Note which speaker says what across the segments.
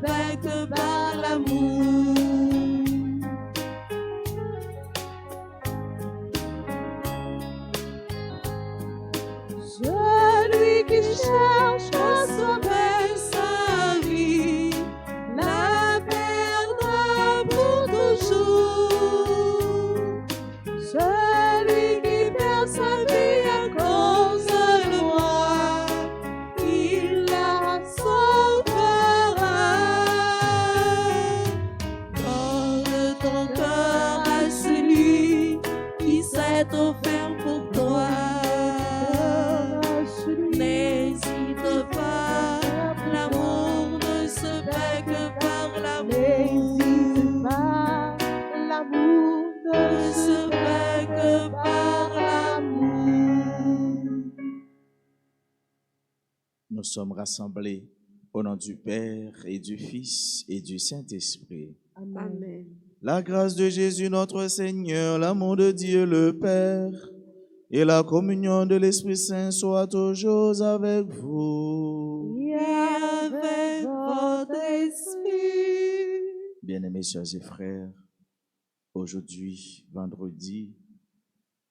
Speaker 1: fait que par l'amour. Celui qui cherche à sauver sa vie la perdra pour toujours. Celui qui perd sa vie à cause de moi, il la sauvera. Donne ton cœur à celui qui s'est offert pour toi. N'hésite pas, l'amour ne se fait que par l'amour. N'hésite pas, l'amour ne se fait que par l'amour.
Speaker 2: Nous sommes rassemblés au nom du Père et du Fils et du Saint-Esprit.
Speaker 1: Amen.
Speaker 2: La grâce de Jésus notre Seigneur, l'amour de Dieu le Père et la communion de l'Esprit Saint soient toujours avec vous.
Speaker 1: Et avec votre esprit.
Speaker 2: Bien-aimés sœurs et frères, aujourd'hui, vendredi,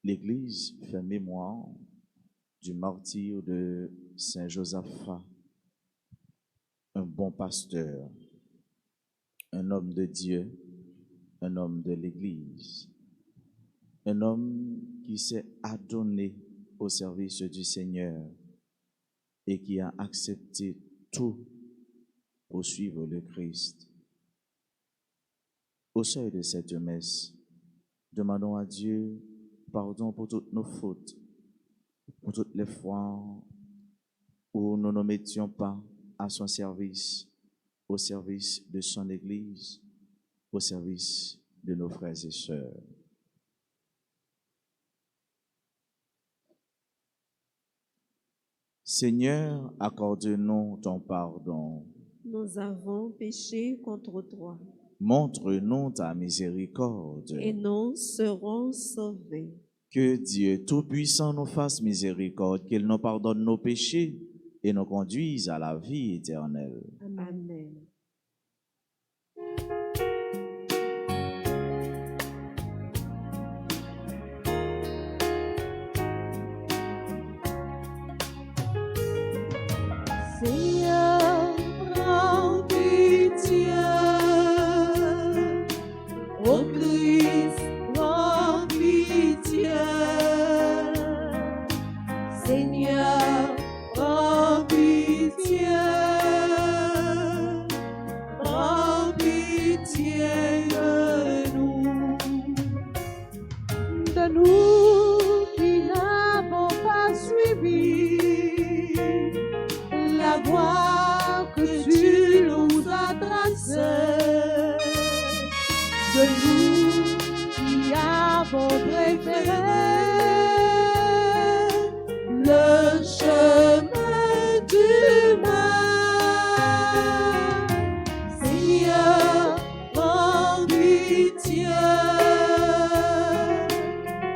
Speaker 2: l'Église fait mémoire du martyre de Saint Josaphat, un bon pasteur, un homme de Dieu, un homme de l'Église, un homme qui s'est adonné au service du Seigneur et qui a accepté tout pour suivre le Christ. Au seuil de cette messe, demandons à Dieu pardon pour toutes nos fautes, pour toutes les fois où nous ne mettions pas à son service, au service de son Église, au service de nos frères et sœurs. Seigneur, accorde-nous ton pardon.
Speaker 1: Nous avons péché contre toi
Speaker 2: Montre-nous ta miséricorde.
Speaker 1: et nous serons sauvés.
Speaker 2: Que Dieu Tout-Puissant nous fasse miséricorde, qu'il nous pardonne nos péchés et nous conduise à la vie éternelle.
Speaker 1: Amen. Seigneur, prends pitié. Ô Christ, prends pitié. Seigneur, prends pitié. Prends pitié de nous qui n'avons pas suivi la voie que tu nous as tracée, de nous qui avons préféré le chemin du mal. Seigneur, prends pitié.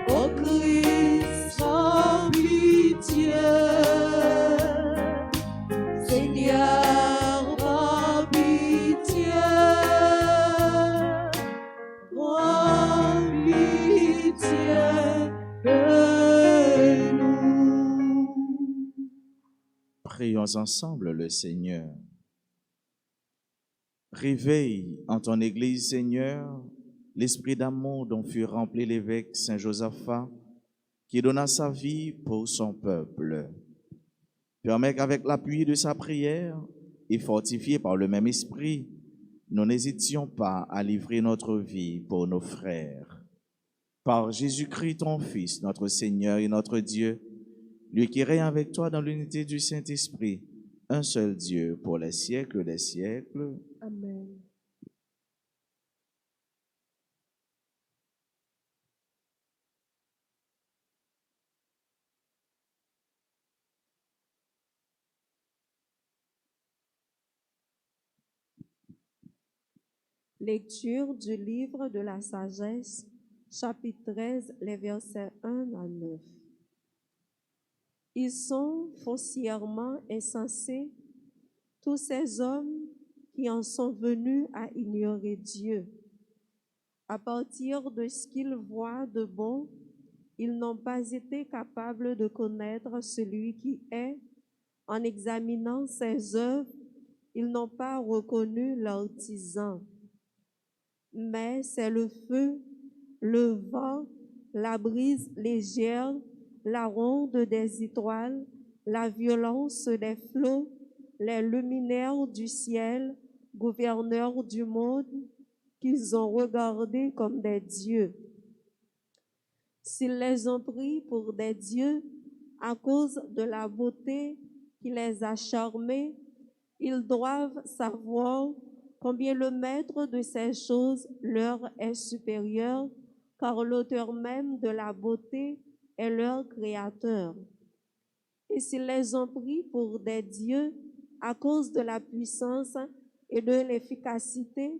Speaker 1: Ô Christ, prends pitié. Seigneur, prends pitié. Prends pitié de nous.
Speaker 2: Prions ensemble le Seigneur. Réveille en ton Église, Seigneur, l'esprit d'amour dont fut rempli l'évêque Saint Josaphat, qui donna sa vie pour son peuple. Permets qu'avec l'appui de sa prière et fortifiés par le même esprit, nous n'hésitions pas à livrer notre vie pour nos frères. Par Jésus-Christ, ton Fils, notre Seigneur et notre Dieu, lui qui règne avec toi dans l'unité du Saint-Esprit, un seul Dieu pour les siècles des siècles.
Speaker 1: Amen. Lecture du livre de la sagesse, chapitre 13, les versets 1 à 9. Ils sont foncièrement insensés, tous ces hommes qui en sont venus à ignorer Dieu. À partir de ce qu'ils voient de bon, ils n'ont pas été capables de connaître celui qui est. En examinant ses œuvres, ils n'ont pas reconnu l'artisan. Mais c'est le feu, le vent, la brise légère, la ronde des étoiles, la violence des flots, les luminaires du ciel, gouverneurs du monde, qu'ils ont regardés comme des dieux. S'ils les ont pris pour des dieux à cause de la beauté qui les a charmés, ils doivent savoir combien le maître de ces choses leur est supérieur, car l'auteur même de la beauté est leur créateur. Et s'ils les ont pris pour des dieux à cause de la puissance et de l'efficacité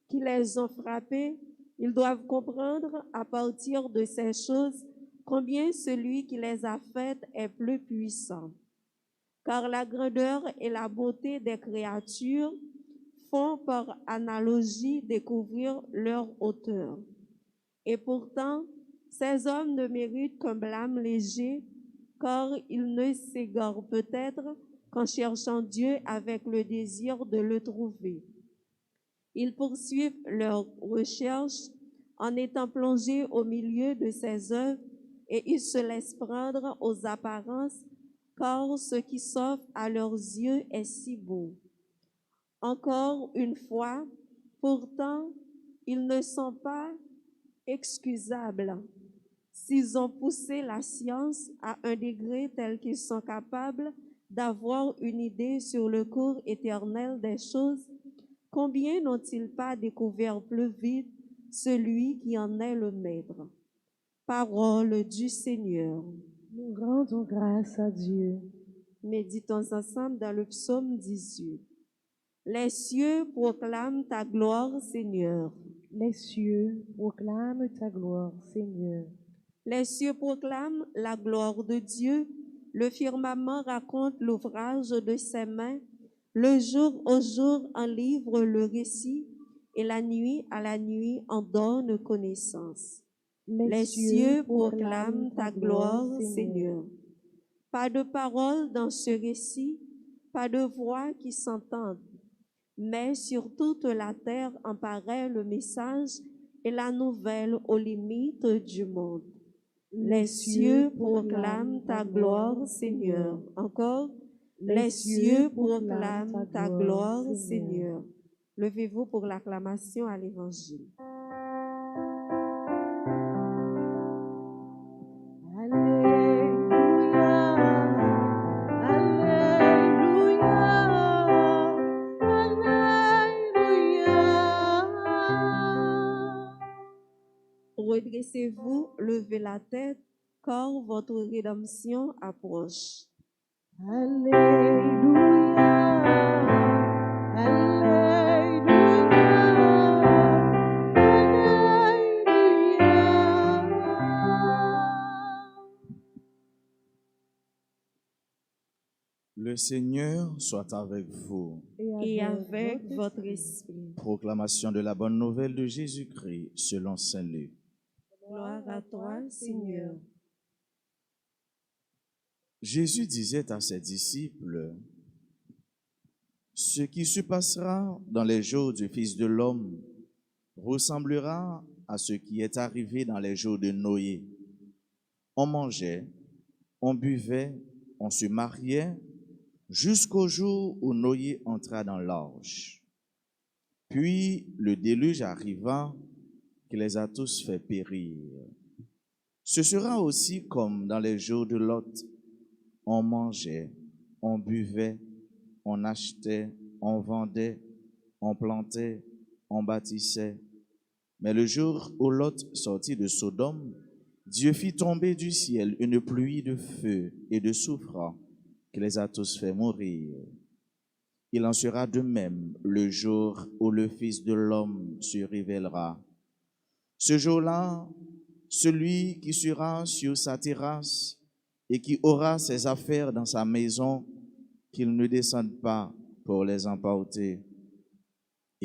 Speaker 1: qui les ont frappés, ils doivent comprendre à partir de ces choses combien celui qui les a faites est plus puissant. Car la grandeur et la beauté des créatures font par analogie découvrir leur auteur. Et pourtant, ces hommes ne méritent qu'un blâme léger, car ils ne s'égarent peut-être qu'en cherchant Dieu avec le désir de le trouver. Ils poursuivent leur recherche en étant plongés au milieu de ses œuvres et ils se laissent prendre aux apparences, car ce qui s'offre à leurs yeux est si beau. Encore une fois, pourtant, ils ne sont pas excusables. S'ils ont poussé la science à un degré tel qu'ils sont capables d'avoir une idée sur le cours éternel des choses, combien n'ont-ils pas découvert plus vite celui qui en est le maître? Parole du Seigneur.
Speaker 3: Nous rendons grâce à Dieu.
Speaker 1: Méditons ensemble dans le psaume 18. Les cieux proclament ta gloire, Seigneur.
Speaker 3: Les cieux proclament ta gloire, Seigneur.
Speaker 1: Les cieux proclament la gloire de Dieu. Le firmament raconte l'ouvrage de ses mains. Le jour au jour en livre le récit, et la nuit à la nuit en donne connaissance. Les cieux proclament ta gloire, Seigneur. Pas de parole dans ce récit, pas de voix qui s'entendent, mais sur toute la terre en paraît le message et la nouvelle aux limites du monde. Les cieux proclament ta gloire, Seigneur. Encore, les cieux proclament ta gloire, Seigneur. Levez-vous pour l'acclamation à l'Évangile. Redressez-vous, levez la tête, car votre rédemption approche.
Speaker 3: Alléluia, Alléluia, Alléluia.
Speaker 2: Le Seigneur soit avec vous.
Speaker 1: Et avec votre esprit.
Speaker 2: Proclamation de la bonne nouvelle de Jésus-Christ selon saint Luc.
Speaker 1: Gloire à toi, Seigneur.
Speaker 2: Jésus disait à ses disciples, « Ce qui se passera dans les jours du Fils de l'homme ressemblera à ce qui est arrivé dans les jours de Noé. On mangeait, on buvait, on se mariait, jusqu'au jour où Noé entra dans l'arche. Puis le déluge arriva, qui les a tous fait périr. Ce sera aussi comme dans les jours de Lot. On mangeait, on buvait, on achetait, on vendait, on plantait, on bâtissait. Mais le jour où Lot sortit de Sodome, Dieu fit tomber du ciel une pluie de feu et de soufre qui les a tous fait mourir. Il en sera de même le jour où le Fils de l'homme se révélera. Ce jour-là, celui qui sera sur sa terrasse et qui aura ses affaires dans sa maison, qu'il ne descende pas pour les emporter.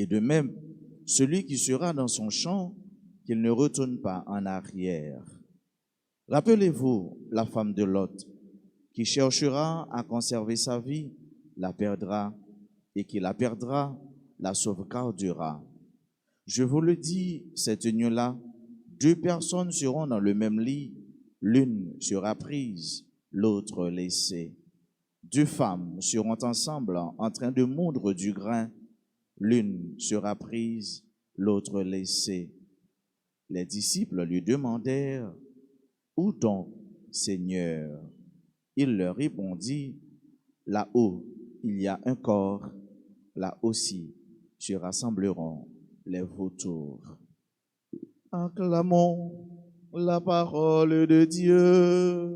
Speaker 2: Et de même, celui qui sera dans son champ, qu'il ne retourne pas en arrière. Rappelez-vous la femme de Lot, qui cherchera à conserver sa vie, la perdra, et qui la perdra, la sauvegardera. Je vous le dis, cette nuit-là, 2 personnes seront dans le même lit, l'une sera prise, l'autre laissée. 2 femmes seront ensemble en train de moudre du grain, l'une sera prise, l'autre laissée. Les disciples lui demandèrent, « Où donc, Seigneur ?» Il leur répondit, « Là-haut, il y a un corps, là aussi se rassembleront les vautours. » Acclamons la parole de Dieu.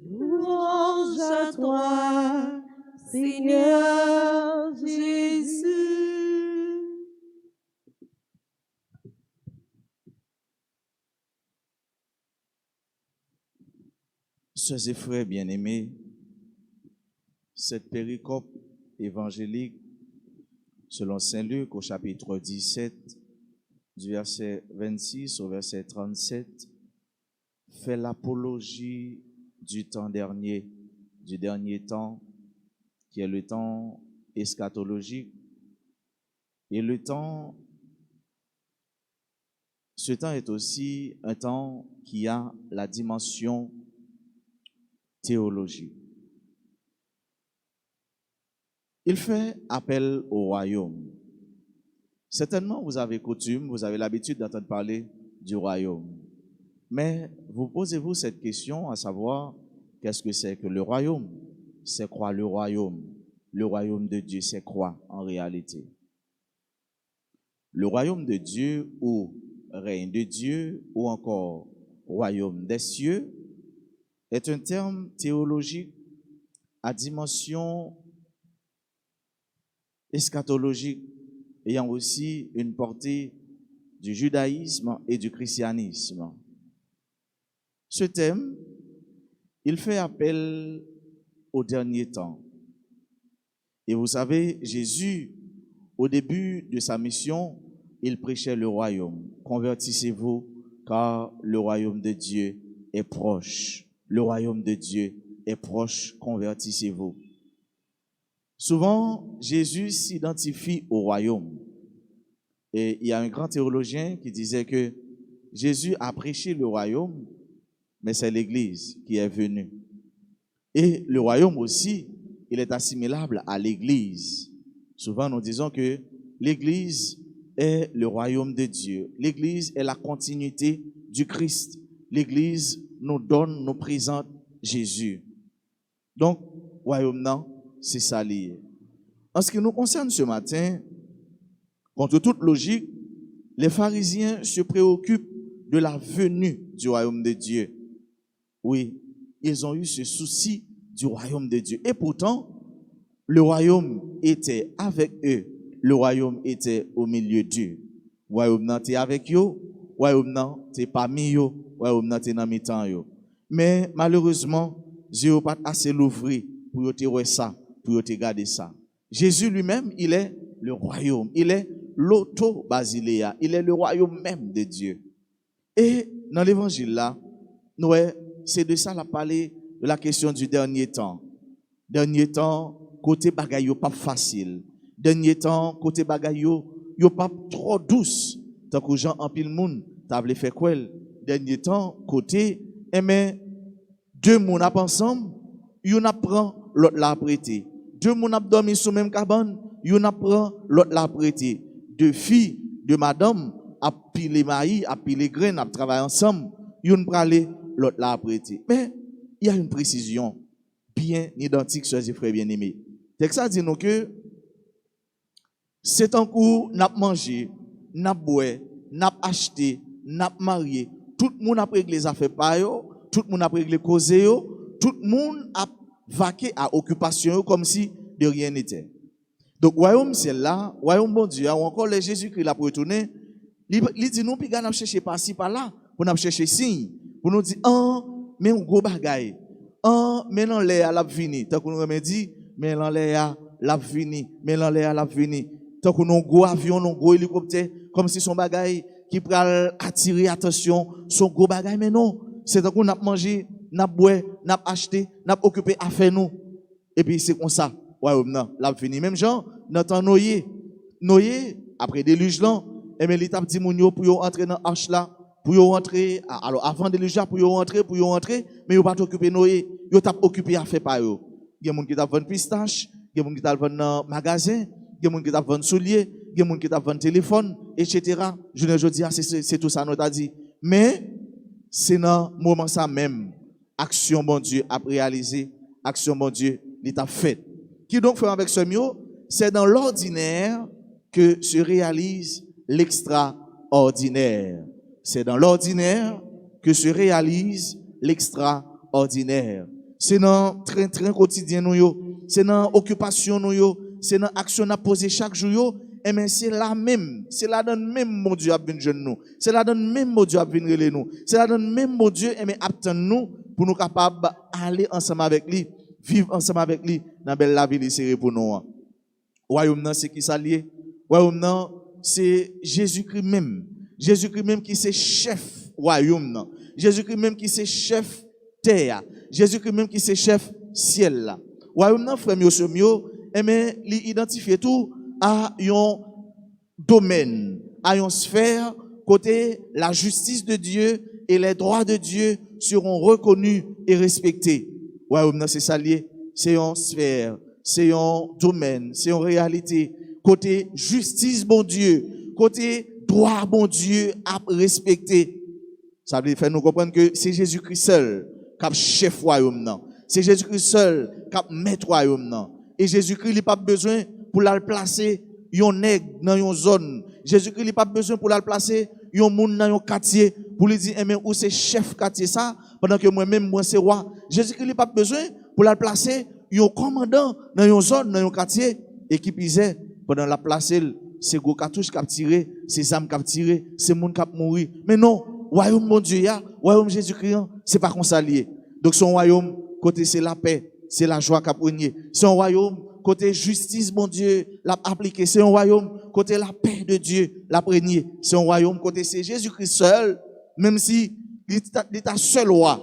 Speaker 1: Louange à toi, Seigneur Jésus.
Speaker 2: Sœurs et frères bien-aimés, cette péricope évangélique, selon saint Luc au chapitre 17, du verset 26 au verset 37, fait l'apologie du temps dernier, du dernier temps, qui est le temps eschatologique. Et ce temps est aussi un temps qui a la dimension théologique. Il fait appel au royaume. Certainement, vous avez l'habitude d'entendre parler du royaume. Mais vous posez-vous cette question, à savoir, qu'est-ce que c'est que le royaume? C'est quoi le royaume? Le royaume de Dieu, c'est quoi en réalité? Le royaume de Dieu ou règne de Dieu ou encore royaume des cieux est un terme théologique à dimension eschatologique, ayant aussi une portée du judaïsme et du christianisme. Ce thème, il fait appel au dernier temps. Et vous savez, Jésus, au début de sa mission, il prêchait le royaume. Convertissez-vous, car le royaume de Dieu est proche. Le royaume de Dieu est proche, convertissez-vous. Souvent, Jésus s'identifie au royaume. Et il y a un grand théologien qui disait que Jésus a prêché le royaume, mais c'est l'Église qui est venue. Et le royaume aussi, il est assimilable à l'Église. Souvent, nous disons que l'Église est le royaume de Dieu. L'Église est la continuité du Christ. L'Église nous présente Jésus. Donc, royaume, non, c'est ça lié. En ce qui nous concerne ce matin, contre toute logique, les pharisiens se préoccupent de la venue du royaume de Dieu. Oui, ils ont eu ce souci du royaume de Dieu. Et pourtant, le royaume était avec eux. Le royaume était au milieu d'eux. Le royaume non était avec eux. Le royaume non était parmi eux. Le royaume non était dans mes temps. Mais malheureusement, Dieu n'a pas assez l'ouvrir pour te voir ça, pour te garder ça. Jésus lui-même, il est le royaume. Il est l'auto-basiléa. Il est le royaume même de Dieu. Et dans l'évangile là, c'est de ça la parler de la question du dernier temps. Dernier temps, côté bagaille pas facile. Dernier temps, côté bagaille yo pas trop douce. Tant que gens en pile monde, t'as voulu faire quoi? Dernier temps, côté mais 2 moun ap ensemble, yon ap prend l'autre la prêté. 2 moun ap dormi sous même cabane, yon ap prend l'autre la prêté. 2 filles, 2 madame ap pile maïs, ap pile graines, ap travailler ensemble, yon pralé l'autre la prêté. Mais il y a une précision bien identique, chers et frères bien-aimés. C'est que ça dit nous que c'est en cours n'a mangé, n'a boire, n'a acheté, n'a marié, tout le monde a réglé les affaires par yo, tout le monde a réglé cause yo, tout le monde a vaqué à occupation comme si de rien n'était. Donc royaume c'est là, royaume bon Dieu, ou encore les Jésus-Christ l'a retourné, il dit nous puis gars n'a chercher par-ci par-là, pour n'a chercher signe, pour nous dire mais un gros bagaille. Mais non l'air l'a fini, tant qu'on nous dit mais non l'air l'a fini, mais non l'air l'a fini. tant qu'on a un gros avion, un gros hélicoptère, comme si son bagage qui pourrait attirer attention, son gros bagage, mais non, c'est tant qu'on a mangé, n'a boire, n'a acheté, n'a occupé affaire nous. Et puis c'est comme ça, ouais, non, là fini. Même gens, dans Noé, après déluge là, et bien l'étape dit moun yo pour yo entrer dans l'arche là, pour yo rentrer, alors avant déluge là, pour yo rentrer, mais yo pas t'occuper Noé, yo t'a occupé affaire par yo. Il y a moun qui t'a vendre pistache, il y a moun qui t'a vendre dans magasin, il y a moun qui t'a vendre soulier, il y a moun qui t'a vendre téléphone, etc. Je ne dis c'est tout ça nous t'a dit. Mais c'est dans moment ça même, action bon Dieu a réalisé, action bon Dieu l'État fait. Qui donc fait avec ce mieux, c'est dans l'ordinaire que se réalise l'extraordinaire. C'est dans l'ordinaire que se réalise l'extraordinaire. C'est dans train quotidien nous, c'est dans occupation nous, c'est dans action à poser chaque jour, et mais c'est là même, c'est là dans même mon Dieu a venir jeune nous, c'est là dans même mon Dieu a venir relais nous, c'est là dans même mon Dieu et mais attend nous pour nous capables aller ensemble avec lui, vivre ensemble avec lui dans belle la vie c'est pour nous. Royaume non c'est qui s'allier, royaume non c'est Jésus-Christ même qui c'est chef royaume non, Jésus-Christ même qui c'est chef terre, Jésus-Christ même qui c'est chef ciel là. Royaume non frère mieux et mais il identifie tout à un domaine, à une sphère côté la justice de Dieu et les droits de Dieu seront reconnus et respectés. Royaume non c'est ça lié, c'est une sphère, c'est un domaine, c'est une réalité côté justice bon Dieu, côté droit bon Dieu à respecter. Ça veut faire nous comprendre que c'est Jésus-Christ seul qui a chef royaume non. C'est Jésus-Christ seul qui a maître royaume non. Et Jésus-Christ n'a pas besoin pour la placer yon nèg dans une zone. Jésus-Christ n'a pas besoin pour la placer yon moun dans un quartier pour lui dire eh mais où c'est chef quartier ça pendant que moi-même moi c'est roi. Jésus-Christ n'a pas besoin pour la placer yon commandant dans une zone dans un quartier et qui pisait pendant la placer c'est gros cartouche qui a tiré, c'est âmes qui a tiré, c'est moun qui a mouru. Mais non, royaume mon Dieu ya, royaume Jésus-Christ, c'est pas comme ça lié. Donc son royaume côté c'est la paix, c'est la joie qui a régné. Son royaume côté justice, mon Dieu, l'a appliqué. C'est un royaume, côté la paix de Dieu, l'a régné. C'est un royaume, côté c'est Jésus-Christ seul, même si il est seul roi.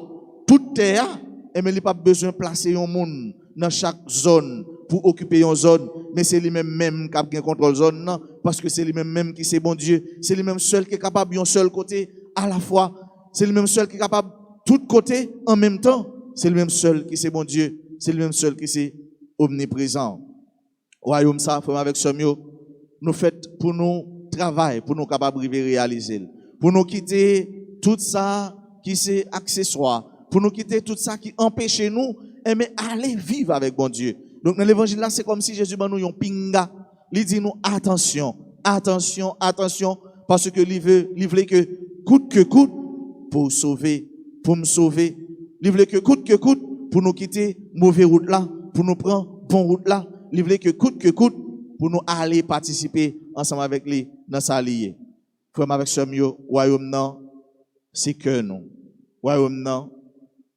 Speaker 2: Toute terre, et mais il n'a pas besoin de placer un monde dans chaque zone pour occuper une zone. Mais c'est lui-même qui a bien contrôle zone, non, parce que c'est lui-même qui c'est bon Dieu. C'est lui-même seul qui est capable d'un seul côté à la fois. C'est lui-même seul qui est capable tout côté en même temps. C'est lui-même seul qui c'est bon Dieu. C'est lui-même seul qui c'est omniprésent. Royaume ça, frère avec ce mieux, nous fait pour nous travail, pour nous capables de réaliser. Pour nous quitter tout ça qui c'est accessoire. Pour nous quitter tout ça qui empêche nous, mais aller vivre avec bon Dieu. Donc dans l'évangile là, c'est comme si Jésus nous yon pinga. Il dit nous attention, attention, attention, parce que il veut que coûte que coûte pour sauver, pour me sauver. Il veut que coûte pour nous quitter mauvaise route là, pour nous prendre bonne route là. Il veut que coûte pour nous aller participer ensemble avec lui dans sa liée. Frère avec ce mieux, royaume non, c'est que nous. Royaume non,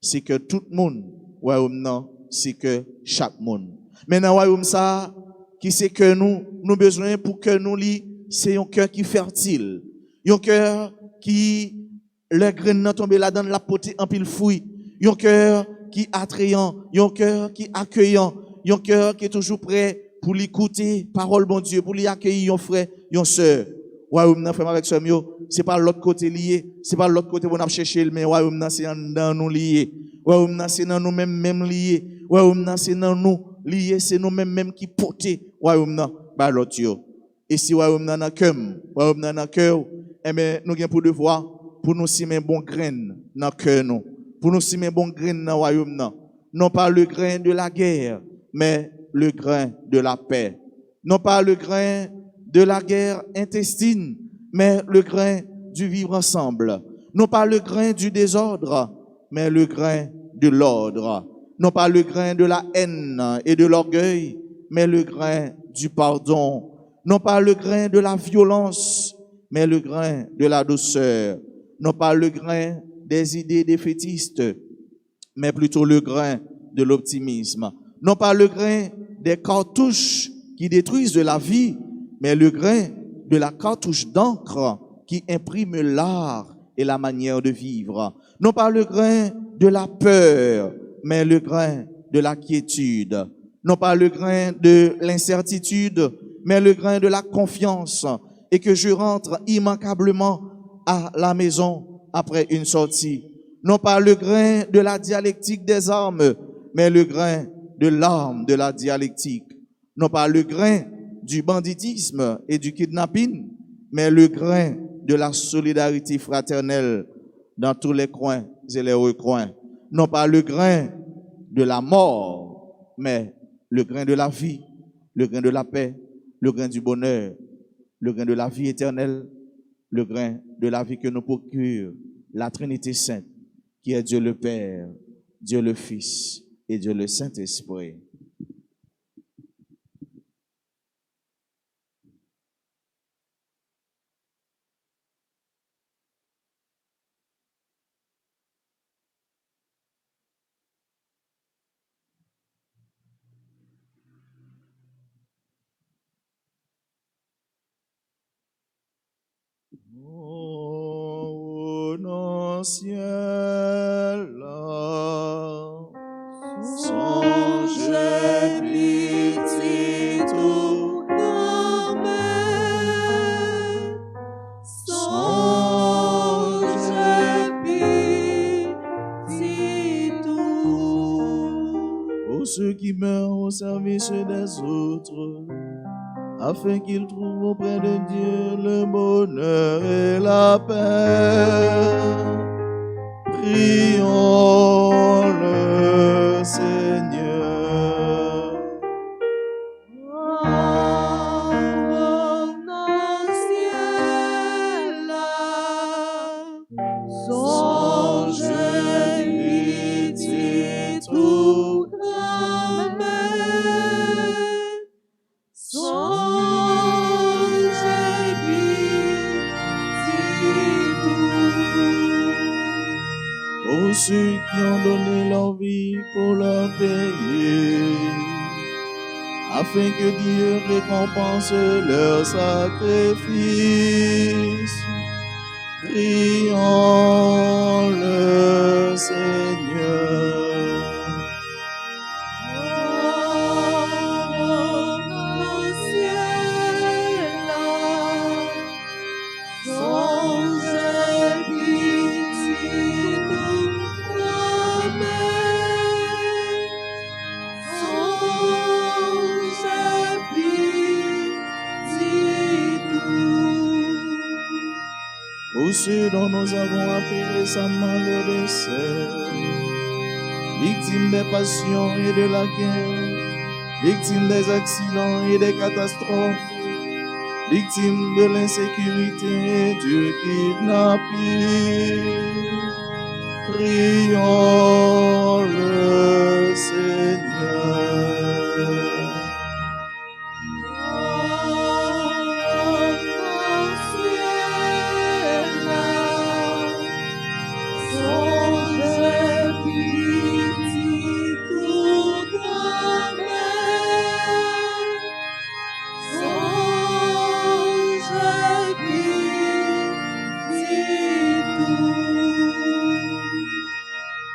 Speaker 2: c'est que tout le monde. Royaume non, c'est que chaque monde. Maintenant, royaume ça, qui c'est que nous besoin pour que nous li, c'est un cœur qui fertile. Un cœur qui, le grain tombe là-dedans, la poté en pile fruit. Un cœur qui attrayant, un cœur qui accueillant, un cœur qui est toujours prêt pour l'écouter, parole bon Dieu, pour lui accueillir un frère, une sœur. Royaume nan frère avec ce mieux, c'est pas l'autre côté lié, c'est pas l'autre côté on a cherché mais royaume nan c'est dans nous lié. Royaume nan c'est dans nous même lié. Royaume nan c'est dans nous lié, c'est nous même qui porter royaume nan ba l'autre yo. Et si royaume nan dans cœur, eh ben nous gain pour devoir pour nous semer bon grain dans cœur nous. Pour nous semer bon grain dans royaume nan. Non pas le grain de la guerre, mais le grain de la paix. Non pas le grain de la guerre intestine, mais le grain du vivre ensemble. Non pas le grain du désordre, mais le grain de l'ordre. Non pas le grain de la haine et de l'orgueil, mais le grain du pardon. Non pas le grain de la violence, mais le grain de la douceur. Non pas le grain des idées défaitistes, mais plutôt le grain de l'optimisme. Non pas le grain des cartouches qui détruisent de la vie, mais le grain de la cartouche d'encre qui imprime l'art et la manière de vivre. Non pas le grain de la peur, mais le grain de la quiétude. Non pas le grain de l'incertitude, mais le grain de la confiance. Et que je rentre immanquablement à la maison après une sortie. Non pas le grain de la dialectique des armes, mais le grain de l'arme de la dialectique. Non pas le grain du banditisme et du kidnapping, mais le grain de la solidarité fraternelle dans tous les coins et les recoins. Non pas le grain de la mort, mais le grain de la vie, le grain de la paix, le grain du bonheur, le grain de la vie éternelle, le grain de la vie que nous procure la Trinité Sainte, qui est Dieu le Père, Dieu le Fils et Dieu le Saint-Esprit. Oh, non, ciel, songe pitié tout comme songe pitié tout. Pour ceux qui meurent au service des autres, afin qu'ils trouvent auprès de Dieu le bonheur et la paix. Prions le Seigneur. Oh, non, ciel, songe pitié tout comme pour ceux qui ont donné leur vie pour leur payer, afin que Dieu récompense leur sacrifice. Prions le Seigneur. Pour ceux dont nous avons appris récemment le décès, victimes des passions et de la guerre, victimes des accidents et des catastrophes, victimes de l'insécurité et du kidnapping, prions le Seigneur.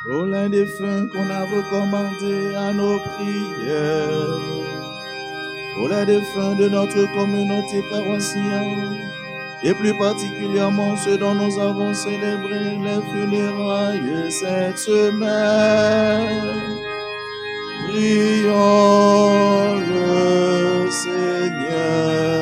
Speaker 2: Pour les défunts qu'on a recommandés à nos prières, pour les défunts de notre communauté paroissiale, et plus particulièrement ceux dont nous avons célébré les funérailles cette semaine, prions le Seigneur.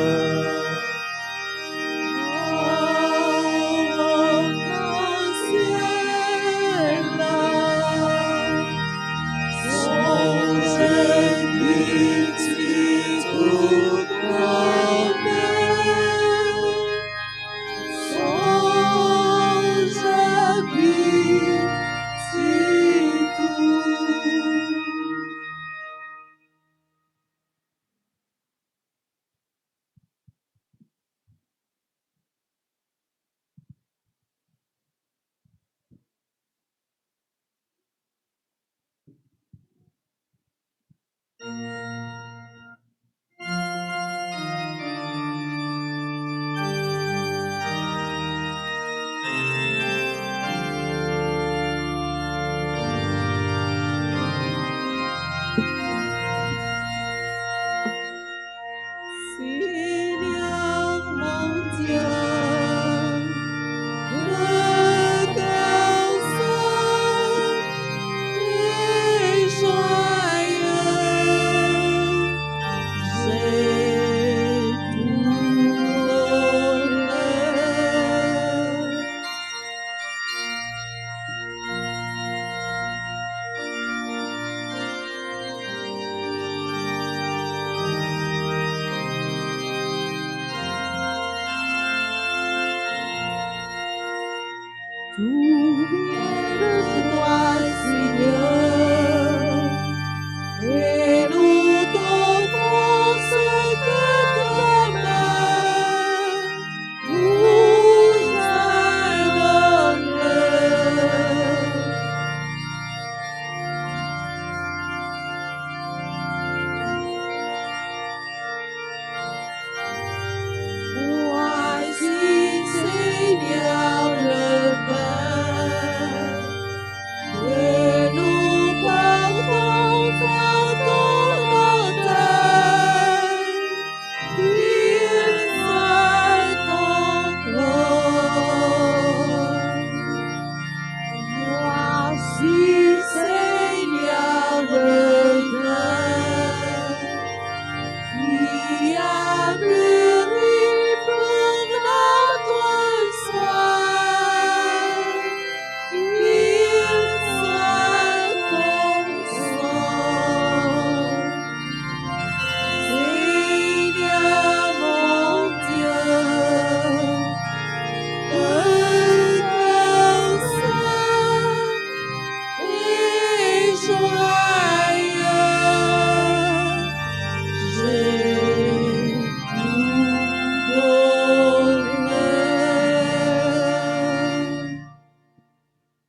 Speaker 1: souviens de toi, Seigneur, et nous t'offrons ce que ta main nous a donné. Voici, Seigneur, le pain que nous portons à ton autel. Il soit ton corps. Voici, Seigneur, le pain qui a mûri pour notre soin. Il soit ton sang. Seigneur mon Dieu, un cœur saint et joyeux, j'ai tout donné.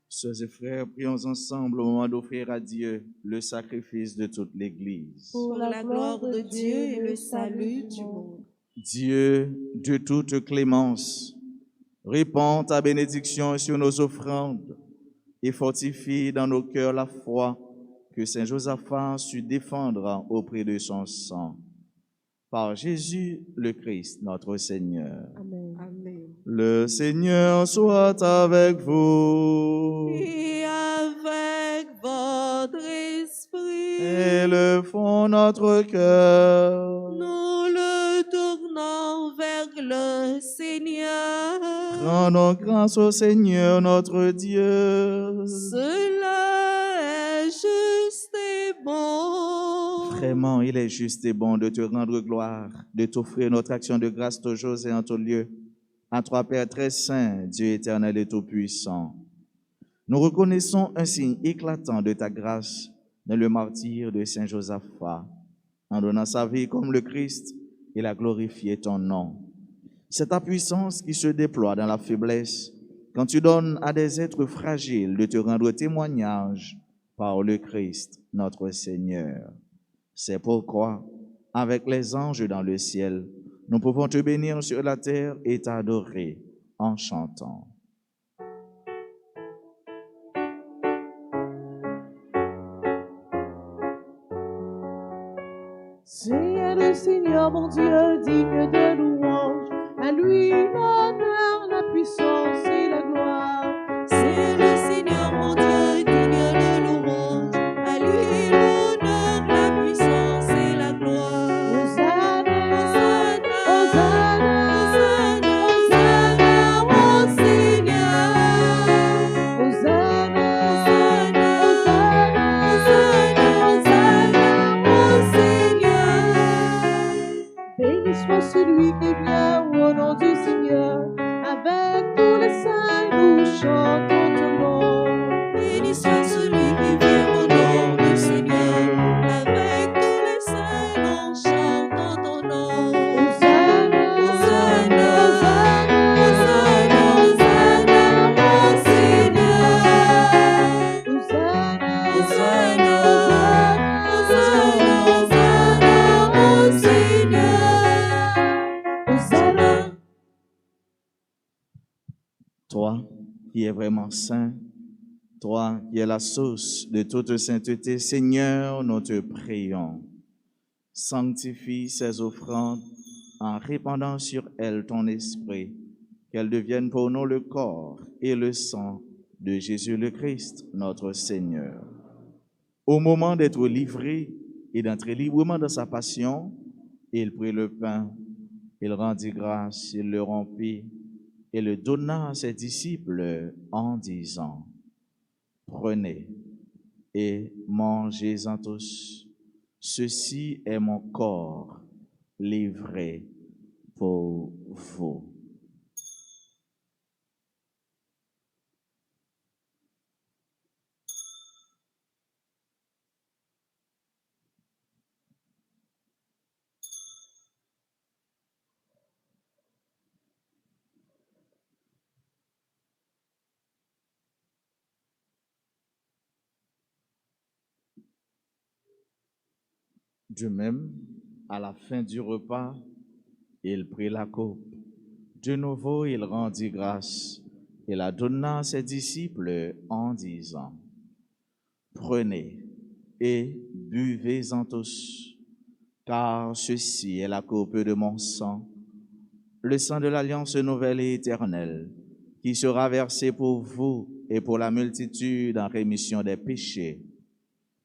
Speaker 2: Sœurs et frères, prions ensemble au moment d'offrir à Dieu le sacrifice de toute l'Église.
Speaker 1: Pour la gloire de Dieu et le salut du monde.
Speaker 2: Dieu de toute clémence, répands ta bénédiction sur nos offrandes et fortifie dans nos cœurs la foi que Saint Josaphat sut défendre auprès de son sang. Par Jésus le Christ, notre Seigneur.
Speaker 3: Amen.
Speaker 1: Amen.
Speaker 2: Le Seigneur soit avec vous.
Speaker 1: Et avec votre esprit,
Speaker 2: Élevons notre cœur.
Speaker 1: nous le tournons vers le Seigneur.
Speaker 2: Rendons grâce au Seigneur notre Dieu.
Speaker 1: Cela est juste et bon.
Speaker 2: Vraiment, il est juste et bon de te rendre gloire, de t'offrir notre action de grâce toujours et en tout lieu. À toi, Père très saint, Dieu éternel et tout-puissant. Nous reconnaissons un signe éclatant de ta grâce dans le martyre de Saint Josaphat. En donnant sa vie comme le Christ, il a glorifié ton nom. C'est ta puissance qui se déploie dans la faiblesse quand tu donnes à des êtres fragiles de te rendre témoignage par le Christ, notre Seigneur. C'est pourquoi, avec les anges dans le ciel, nous pouvons te bénir sur la terre et t'adorer en chantant.
Speaker 3: Seigneur le Seigneur, mon Dieu, digne de louange, à lui l'honneur, la puissance et la gloire.
Speaker 1: C'est le Seigneur mon Dieu, digne de louange. À lui l'honneur, la puissance et la gloire.
Speaker 3: Hosanna,
Speaker 1: Hosanna,
Speaker 3: Hosanna,
Speaker 1: Hosanna, mon Seigneur.
Speaker 3: Hosanna,
Speaker 1: Hosanna, Hosanna, mon Seigneur.
Speaker 3: béni soit celui qui vient au nom du Seigneur. Avec tous les saints, nous chantons ton nom.
Speaker 1: Béni soit celui qui vient au nom du Seigneur. Avec tous les saints, nous chantons ton nom.
Speaker 3: Hosanna,
Speaker 1: Hosanna,
Speaker 3: Hosanna,
Speaker 1: Hosanna, mon Seigneur.
Speaker 3: Hosanna,
Speaker 1: Hosanna, Hosanna, Hosanna, mon Seigneur.
Speaker 3: Hosanna.
Speaker 2: Toi qui es vraiment saint, toi qui es la source de toute sainteté, Seigneur, nous te prions. Sanctifie ces offrandes en répandant sur elles ton esprit, qu'elles deviennent pour nous le corps et le sang de Jésus le Christ, notre Seigneur. Au moment d'être livré et d'entrer librement dans sa passion, il prit le pain, il rendit grâce, il le rompit et le donna à ses disciples en disant: Prenez et mangez-en tous. Ceci est mon corps livré pour vous. De même, à la fin du repas, il prit la coupe. De nouveau, il rendit grâce et la donna à ses disciples en disant, prenez et buvez-en tous, car ceci est la coupe de mon sang, le sang de l'alliance nouvelle et éternelle, qui sera versé pour vous et pour la multitude en rémission des péchés.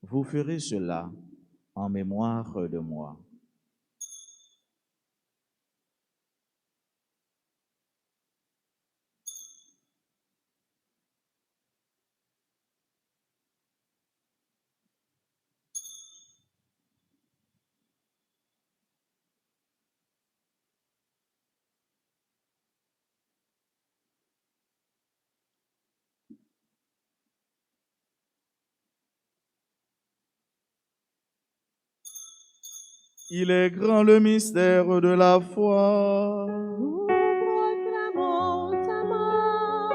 Speaker 2: Vous ferez cela en mémoire de moi. Il est grand le mystère de la foi.
Speaker 3: Nous proclamons ta mort,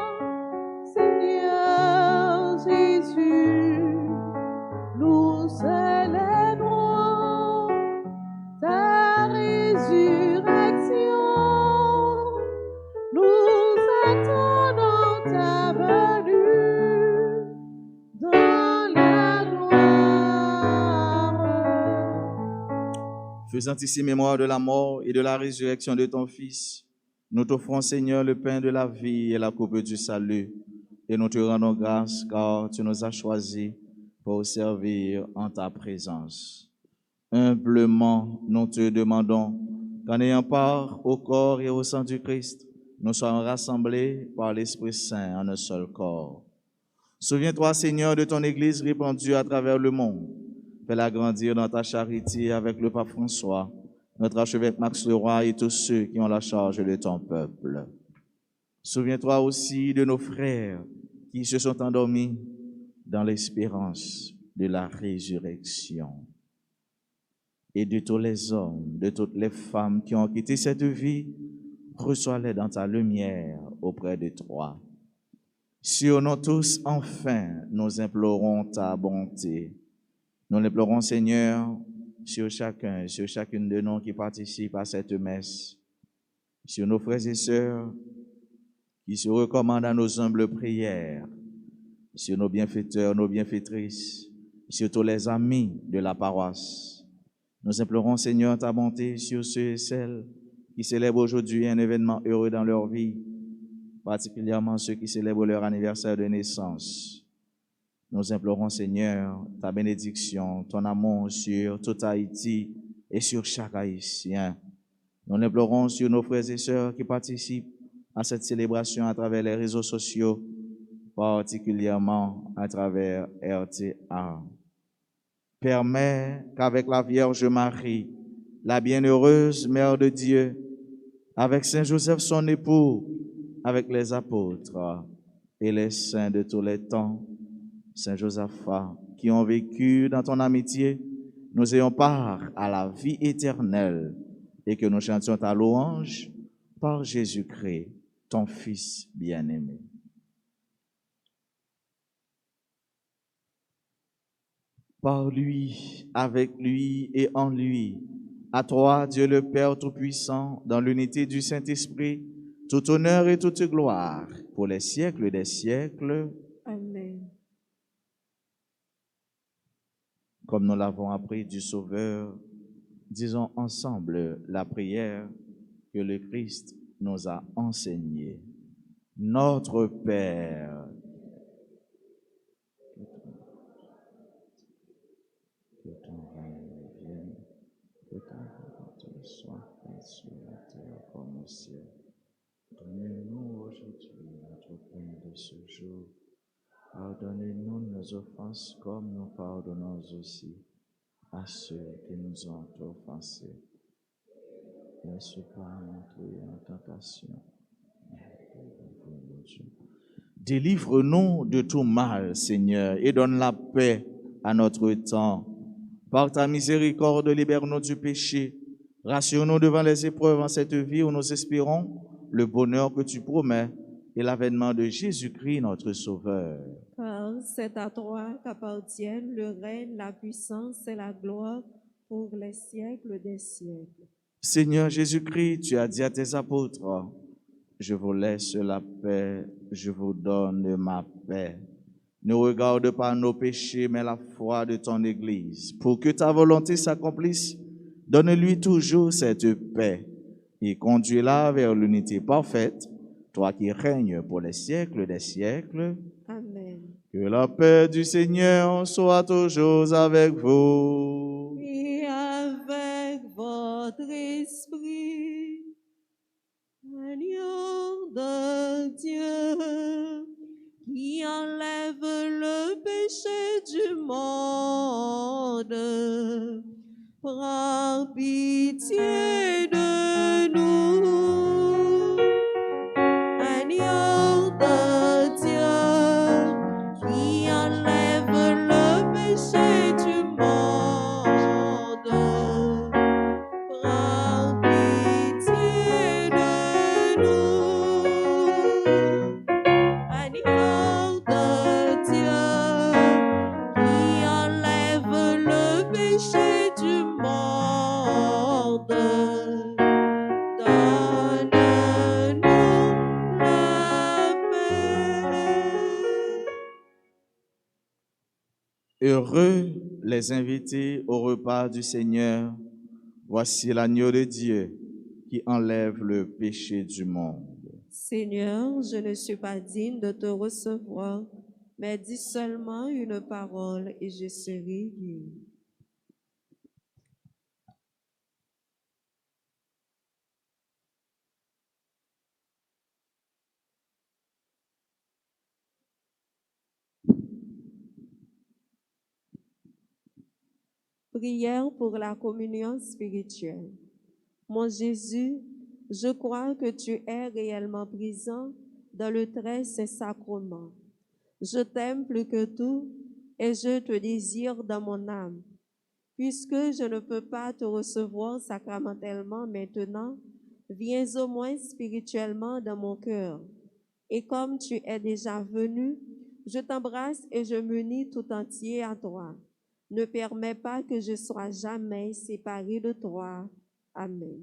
Speaker 3: Seigneur Jésus. Nous célébrons ta résurrection. Nous attendons ta venue dans la gloire.
Speaker 2: Faisant ici mémoire de la mort et de la résurrection de ton Fils, nous t'offrons, Seigneur, le pain de la vie et la coupe du salut, et nous te rendons grâce car tu nous as choisis pour servir en ta présence. Humblement, nous te demandons qu'en ayant part au corps et au sang du Christ, nous soyons rassemblés par l'Esprit Saint en un seul corps. Souviens-toi, Seigneur, de ton Église répandue à travers le monde. Fais-la grandir dans ta charité avec le pape François, notre archevêque Max Leroy et tous ceux qui ont la charge de ton peuple. Souviens-toi aussi de nos frères qui se sont endormis dans l'espérance de la résurrection. Et de tous les hommes, de toutes les femmes qui ont quitté cette vie, reçois-les dans ta lumière auprès de toi. Sur nous tous, enfin, nous implorons ta bonté. Nous l'implorons, Seigneur, sur chacun, sur chacune de nous qui participent à cette messe, sur nos frères et sœurs qui se recommandent à nos humbles prières, sur nos bienfaiteurs, nos bienfaitrices, sur tous les amis de la paroisse. Nous implorons, Seigneur, ta bonté sur ceux et celles qui célèbrent aujourd'hui un événement heureux dans leur vie, particulièrement ceux qui célèbrent leur anniversaire de naissance. Nous implorons, Seigneur, ta bénédiction, ton amour sur tout Haïti et sur chaque Haïtien. Nous l'implorons sur nos frères et sœurs qui participent à cette célébration à travers les réseaux sociaux, particulièrement à travers RTA. Permets qu'avec la Vierge Marie, la bienheureuse Mère de Dieu, avec Saint Joseph son époux, avec les apôtres et les saints de tous les temps, Saint Josaphat, qui ont vécu dans ton amitié, nous ayons part à la vie éternelle et que nous chantions ta louange par Jésus-Christ, ton Fils bien-aimé. Par lui, avec lui et en lui, à toi, Dieu le Père Tout-Puissant, dans l'unité du Saint-Esprit, tout honneur et toute gloire pour les siècles des siècles.
Speaker 1: Amen.
Speaker 2: Comme nous l'avons appris du Sauveur, disons ensemble la prière que le Christ nous a enseignée. Notre Père, que ton règne vienne, que ta volonté soit faite sur la terre comme au ciel. Donne-nous aujourd'hui notre pain de ce jour. Pardonnez-nous nos offenses comme nous pardonnons aussi à ceux qui nous ont offensés. Ne laisse pas entrer en tentation. Délivre-nous de tout mal, Seigneur, et donne la paix à notre temps. Par ta miséricorde, libère-nous du péché. Rassure-nous devant les épreuves en cette vie où nous espérons le bonheur que tu promets et l'avènement de Jésus-Christ, notre Sauveur.
Speaker 1: Car c'est à toi qu'appartiennent le règne, la puissance et la gloire pour les siècles des siècles.
Speaker 2: Seigneur Jésus-Christ, tu as dit à tes apôtres, je vous laisse la paix, je vous donne ma paix. Ne regarde pas nos péchés, mais la foi de ton Église. Pour que ta volonté s'accomplisse, donne-lui toujours cette paix et conduis-la vers l'unité parfaite, toi qui règnes pour les siècles des siècles.
Speaker 1: Amen.
Speaker 2: Que la paix du Seigneur soit toujours avec vous.
Speaker 1: Et avec votre esprit, agneau de Dieu, qui enlève le péché du monde, prends pitié de nous. Agneau de Dieu, qui enlève le péché du monde, prends pitié de nous. Agneau de Dieu, qui enlève le péché du monde, donne-nous la paix.
Speaker 2: Heureux les invités au repas du Seigneur. Voici l'agneau de Dieu qui enlève le péché du monde.
Speaker 1: Seigneur, je ne suis pas digne de te recevoir, mais dis seulement une parole et je serai guéri. Prière pour la communion spirituelle. Mon Jésus, je crois que tu es réellement présent dans le très saint sacrement. Je t'aime plus que tout et je te désire dans mon âme. Puisque je ne peux pas te recevoir sacramentellement maintenant, viens au moins spirituellement dans mon cœur. Et comme tu es déjà venu, je t'embrasse et je m'unis tout entier à toi. Ne permets pas que je sois jamais séparé de toi. Amen.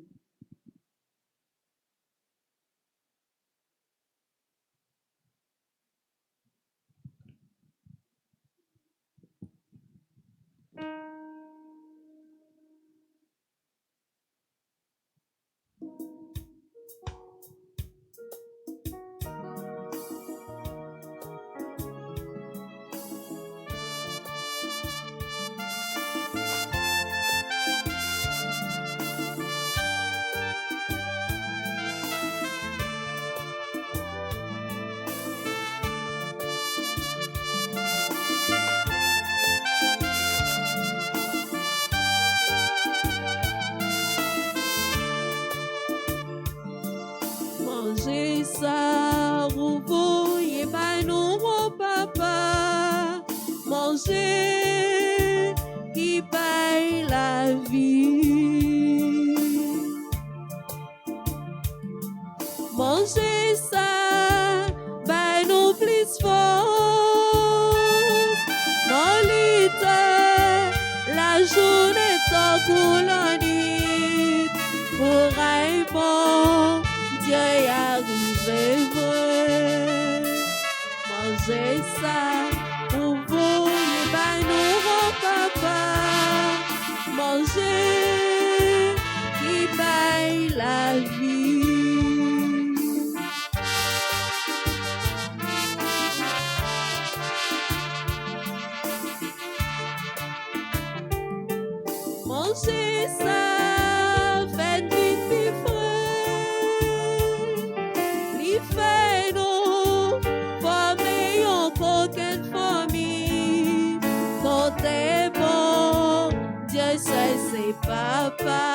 Speaker 1: Mangez ça, vous voyez pas nous, mon papa. Mangez qui paye la vie. Mangez ça, ben nous plus fort. Non, l'été, la journée tant qu'on la nuit. Pour un bon Dieu y arrive vrai. Mangez ça, pour vous, et ben nous, mon papa. Mangez qui paye la vie. Mangez ça, faites du plus frais. Li fait nous, former en coquette famille. Quand t'es bon, Dieu sait c'est papa.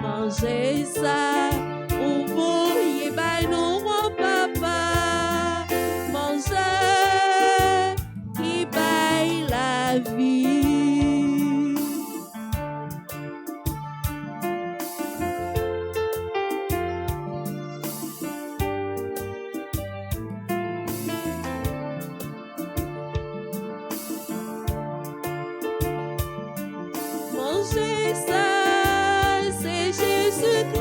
Speaker 1: Mangez ça, pour vous, et ben nous, mon papa. Mangez qui paye la vie. seul, c'est Jésus-Christ,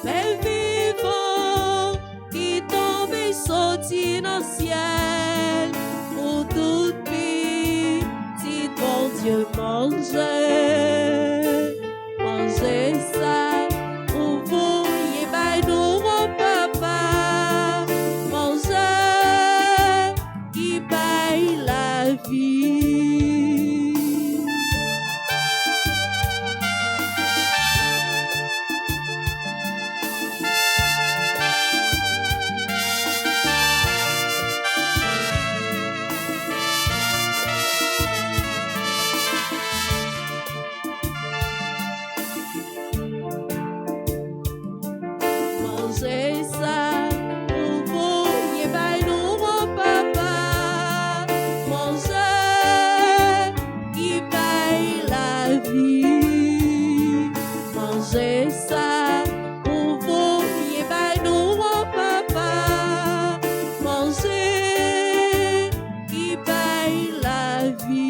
Speaker 1: mais vivant, qui tombe et sortit dans le ciel, pour toute petite, bon Dieu, mangez ça, pour vous, y est nous, mon papa, mangez, qui paye la vie. Mangez ça, pour vous, y est nous, mon papa, mangez, qui paye la vie. Mangez ça, pour vous, y est nous, mon papa, mangez, qui paye la vie.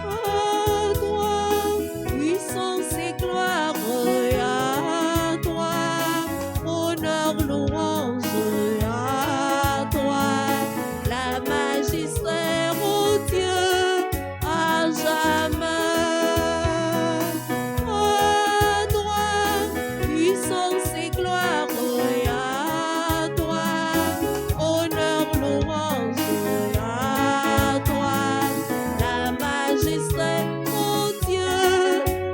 Speaker 1: À toi, puissance et gloire, à toi, honneur, louange, à toi, la majesté, ô Dieu, à jamais. À toi, puissance et gloire, à toi, honneur, louange, à toi, la majesté, ô Dieu,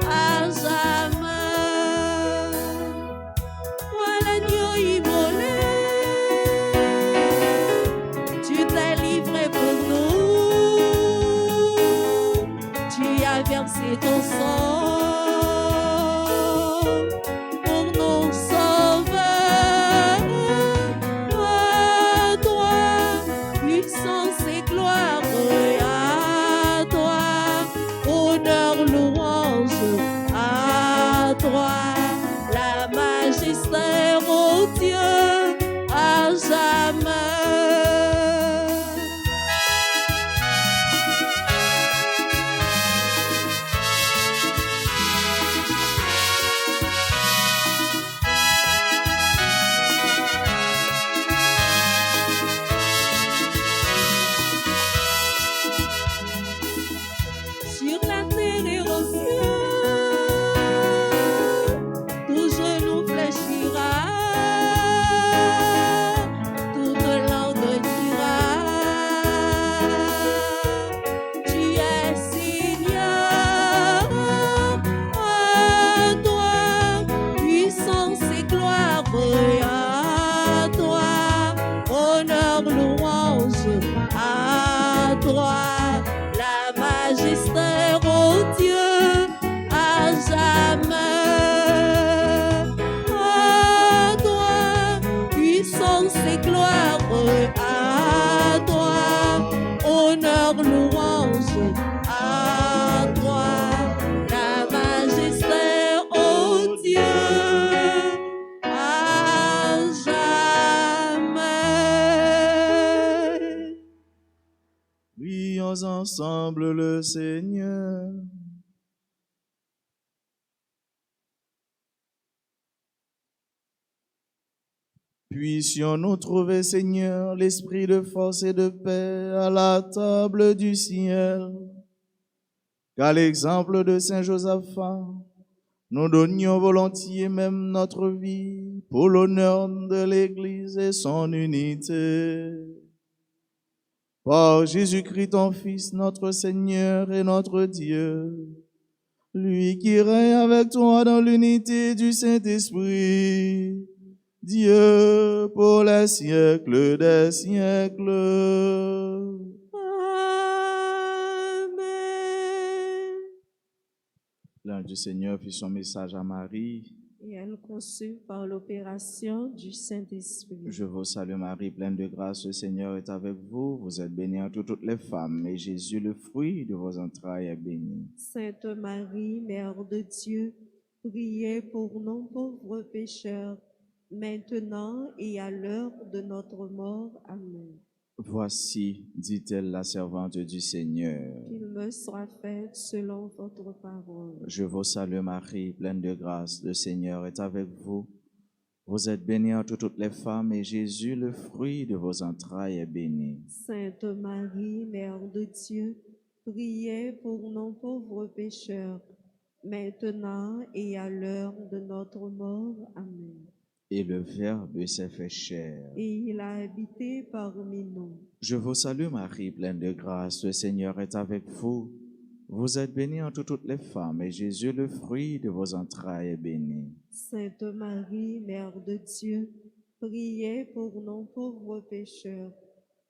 Speaker 1: à jamais. Toi l'agneau immolé, tu t'es livré pour nous, tu as versé ton sang pour nous sauver. À toi, puissance et gloire, à toi, honneur, louange, à toi, la majesté, ô Dieu, à jamais. Sur la terre et aux cieux, tout genou fléchira, toute langue dira, tu es Seigneur. À toi, puissance et gloire, à toi, honneur, louange, à toi, la majesté, ô Dieu, à jamais. À toi, puissance et gloire, à toi, honneur, louange, à toi, la majesté, ô Dieu, à jamais.
Speaker 2: Prions ensemble le Seigneur. Puissions-nous trouver, Seigneur, l'esprit de force et de paix à la table du ciel, qu'à l'exemple de Saint Josaphat, nous donnions volontiers même notre vie pour l'honneur de l'Église et son unité. Par Jésus-Christ, ton Fils, notre Seigneur et notre Dieu, lui qui règne avec toi dans l'unité du Saint-Esprit, Dieu pour les siècles des siècles.
Speaker 1: Amen.
Speaker 2: L'ange du Seigneur fit son message à Marie.
Speaker 1: Et elle conçut par l'opération du Saint-Esprit.
Speaker 2: Je vous salue Marie, pleine de grâce, le Seigneur est avec vous. Vous êtes bénie entre toutes les femmes, et Jésus, le fruit de vos entrailles, est béni.
Speaker 1: Sainte Marie, Mère de Dieu, priez pour nous pauvres pécheurs, maintenant et à l'heure de notre mort. Amen.
Speaker 2: Voici, dit-elle, la servante du Seigneur.
Speaker 1: Qu'il me soit fait selon votre parole.
Speaker 2: Je vous salue Marie, pleine de grâce, le Seigneur est avec vous. Vous êtes bénie entre toutes les femmes, et Jésus, le fruit de vos entrailles, est béni.
Speaker 1: Sainte Marie, Mère de Dieu, priez pour nous pauvres pécheurs, maintenant et à l'heure de notre mort. Amen.
Speaker 2: Et le Verbe s'est fait chair.
Speaker 1: Et il a habité parmi nous.
Speaker 2: Je vous salue Marie, pleine de grâce, le Seigneur est avec vous. Vous êtes bénie entre toutes les femmes, et Jésus, le fruit de vos entrailles, est béni.
Speaker 1: Sainte Marie, Mère de Dieu, priez pour nous pauvres pécheurs,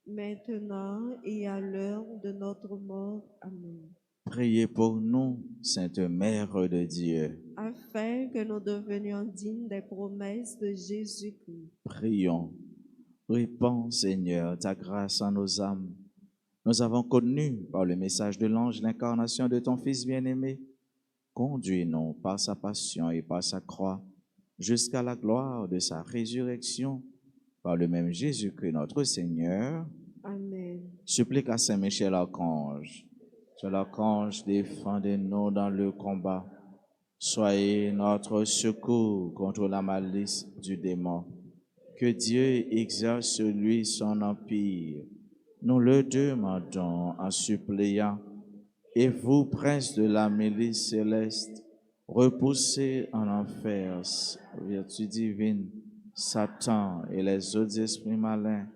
Speaker 1: maintenant et à l'heure de notre mort. Amen.
Speaker 2: Priez pour nous, Sainte Mère de Dieu.
Speaker 1: Afin que nous devenions dignes des promesses de Jésus-Christ.
Speaker 2: Prions. Répands, Seigneur, ta grâce en nos âmes. Nous avons connu par le message de l'ange l'incarnation de ton Fils bien-aimé. Conduis-nous par sa passion et par sa croix jusqu'à la gloire de sa résurrection, par le même Jésus-Christ notre Seigneur.
Speaker 1: Amen.
Speaker 2: Supplique à Saint Michel Archange. Saint Archange, défendez-nous dans le combat. Soyez notre secours contre la malice du démon. Que Dieu exerce sur lui son empire. Nous le demandons en suppliant. Et vous, prince de la milice céleste, repoussez en enfer, vertu divine, Satan et les autres esprits malins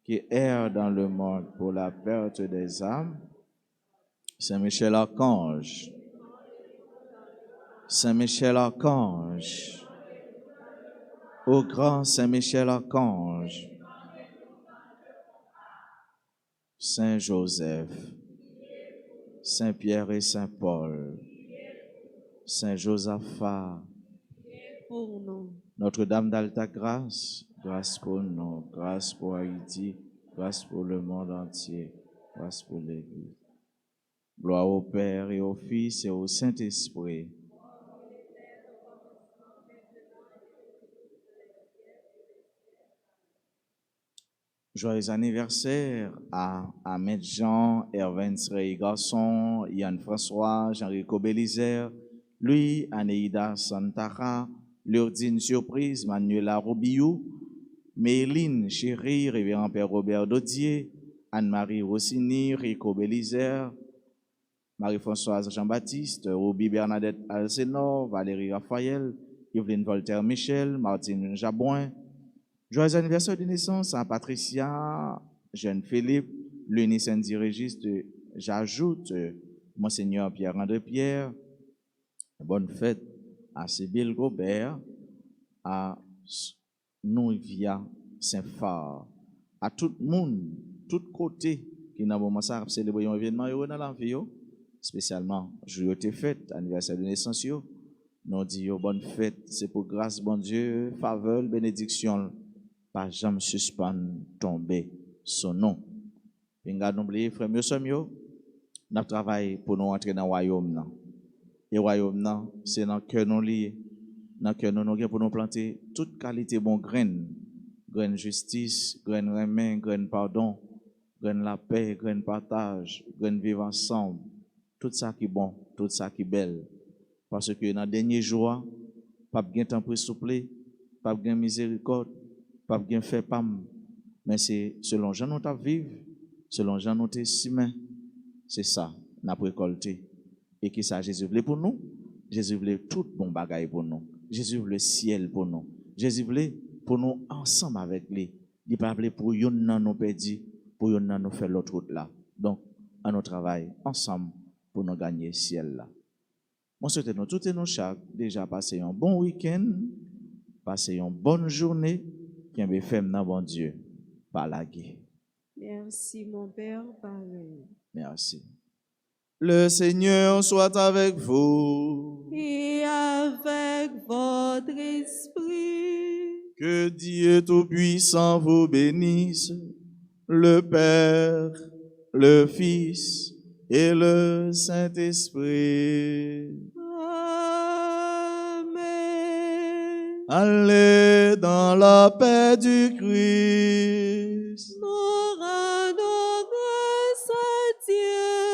Speaker 2: qui errent dans le monde pour la perte des âmes. Saint Michel Archange, Saint Michel Archange, ô grand Saint Michel Archange, Saint Joseph, Saint Pierre et Saint Paul, Saint Josaphat,
Speaker 1: Pour nous.
Speaker 2: Notre-Dame d'Alta Grâce, grâce pour nous, grâce pour Haïti, grâce pour le monde entier, grâce pour l'Église. Gloire au Père et au Fils et au Saint-Esprit. Joyeux anniversaire à Ahmed Jean, Erwin Srey Garçon, Yann François, Jean-Rico Bélizer, Louis, Anéida Santara, Lourdine Surprise, Manuela Robiou, Méline Chéri, Révérend Père Robert Dodier, Anne-Marie Rossini, Rico Bélizer, Marie-Françoise Jean-Baptiste, Ruby Bernadette Alcénor, Valérie Raphaël, Yveline Voltaire Michel, Martine Jabouin. Joyeux anniversaire de naissance à Patricia, Jeune Philippe, Lunie Saint-Dirégiste, j'ajoute Monseigneur Pierre-André Pierre. Bonne fête à Sybille Gobert, à Nouvia Saint-Phare, à tout le monde, tout côté qui n'a pas ça célébrer un événement dans la vie, spécialement joyeux fête, anniversaire de naissance. Nous disons bonne fête, c'est pour grâce, bon Dieu, faveur, bénédiction, pas jamais suspendre, tomber son nom. Et nous oublié, frère, nous travaillons pour nous entrer dans le royaume. Et le royaume, c'est dans le cœur nous lié. Dans le cœur nous pour nous planter toute qualité bon graine. Graine justice, graine remet, graine pardon, graine la paix, graine partage, graine vivre ensemble. Tout ça qui est bon, tout ça qui est belle. Parce que dans les derniers jours, pas de temps pour souffler, pas de miséricorde, pas de fait pam. Mais c'est selon Jean nous vivre, selon Jean nous si c'est ça, nous avons récolté. Et qui ça Jésus voulait pour nous? Jésus voulait tout bon bagaille pour nous. Jésus voulait le ciel pour nous. Jésus voulait pour nous ensemble avec lui. Il pas voulu pour yon nan nous perdre, pour yon nan nous faire l'autre route là. Donc, à nos travail ensemble pour nous gagner le ciel là. Moi, souhaite nous toutes et nous chaque déjà passer un bon week-end, passer une bonne journée, qui est fait dans bon Dieu, par la guerre.
Speaker 1: Merci, mon Père, pareil.
Speaker 2: Merci. Le Seigneur soit avec vous.
Speaker 1: Et avec votre esprit.
Speaker 2: Que Dieu Tout-Puissant vous bénisse, le Père, le Fils et le Saint-Esprit.
Speaker 1: Amen.
Speaker 2: Allez dans la paix du Christ.
Speaker 1: Nous rendons grâce à Dieu.